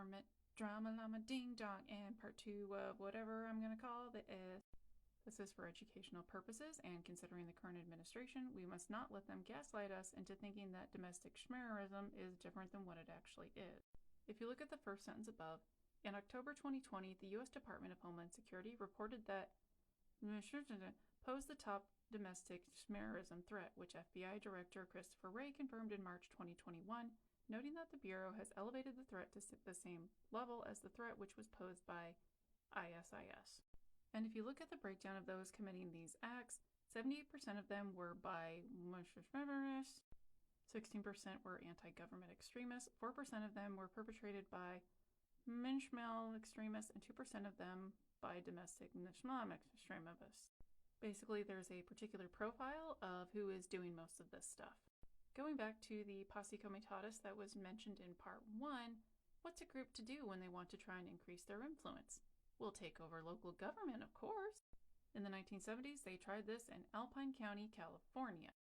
government drama llama ding dong, and part 2 of whatever I'm going to call this. This is for educational purposes, and considering the current administration, we must not let them gaslight us into thinking that domestic schmerism is different than what it actually is. If you look at the first sentence above, in October 2020, the U.S. Department of Homeland Security reported that posed the top domestic schmerism threat, which FBI Director Christopher Wray confirmed in March 2021, noting that the Bureau has elevated the threat to the same level as the threat which was posed by ISIS. And if you look at the breakdown of those committing these acts, 78% of them were by 16% were anti-government extremists, 4% of them were perpetrated by Menschmel extremists, and 2% of them by domestic Islamic extremists. Basically, there's a particular profile of who is doing most of this stuff. Going back to the Posse Comitatus that was mentioned in part 1, what's a group to do when they want to try and increase their influence? We'll take over local government, of course. In the 1970s, they tried this in Alpine County, California.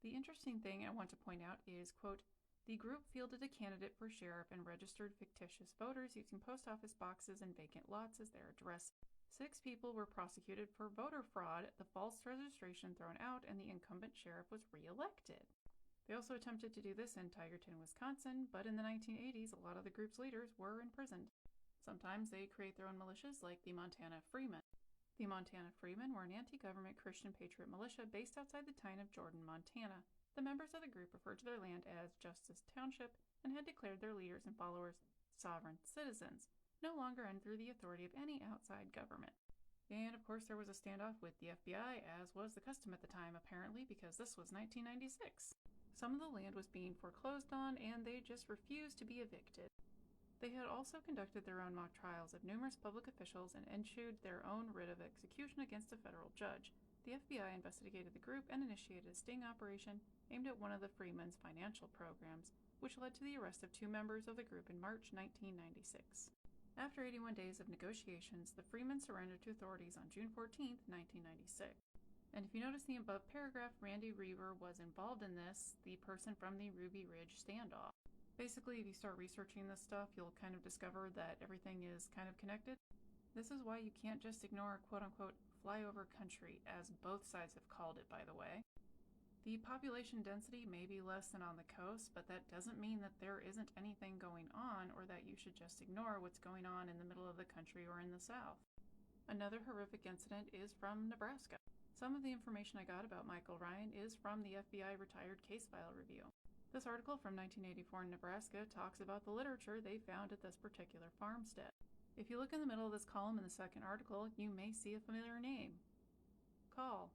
The interesting thing I want to point out is, quote, the group fielded a candidate for sheriff and registered fictitious voters using post office boxes and vacant lots as their address. 6 people were prosecuted for voter fraud, the false registration thrown out, and the incumbent sheriff was re-elected. They also attempted to do this in Tigerton, Wisconsin, but in the 1980s, a lot of the group's leaders were imprisoned. Sometimes they create their own militias, like the Montana Freemen. The Montana Freemen were an anti-government Christian patriot militia based outside the town of Jordan, Montana. The members of the group referred to their land as Justice Township and had declared their leaders and followers sovereign citizens, no longer under the authority of any outside government. And of course there was a standoff with the FBI, as was the custom at the time apparently, because this was 1996. Some of the land was being foreclosed on and they just refused to be evicted. They had also conducted their own mock trials of numerous public officials and issued their own writ of execution against a federal judge. The FBI investigated the group and initiated a sting operation aimed at one of the Freemen's financial programs, which led to the arrest of 2 members of the group in March 1996. After 81 days of negotiations, the Freemen surrendered to authorities on June 14, 1996. And if you notice the above paragraph, Randy Reaver was involved in this, the person from the Ruby Ridge standoff. Basically, if you start researching this stuff, you'll kind of discover that everything is kind of connected. This is why you can't just ignore quote-unquote flyover country, as both sides have called it, by the way. The population density may be less than on the coast, but that doesn't mean that there isn't anything going on or that you should just ignore what's going on in the middle of the country or in the south. Another horrific incident is from Nebraska. Some of the information I got about Michael Ryan is from the FBI Retired Case File Review. This article from 1984 in Nebraska talks about the literature they found at this particular farmstead. If you look in the middle of this column in the second article, you may see a familiar name. Call.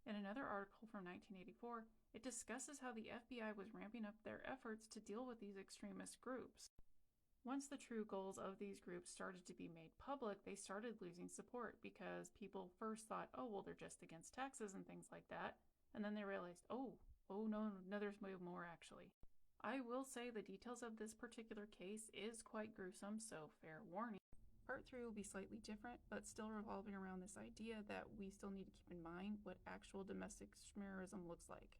In another article from 1984, it discusses how the FBI was ramping up their efforts to deal with these extremist groups. Once the true goals of these groups started to be made public, they started losing support because people first thought, oh, well, they're just against taxes and things like that. And then they realized, oh no, there's way more actually. I will say the details of this particular case is quite gruesome, so fair warning. Part 3 will be slightly different, but still revolving around this idea that we still need to keep in mind what actual domestic schmerism looks like.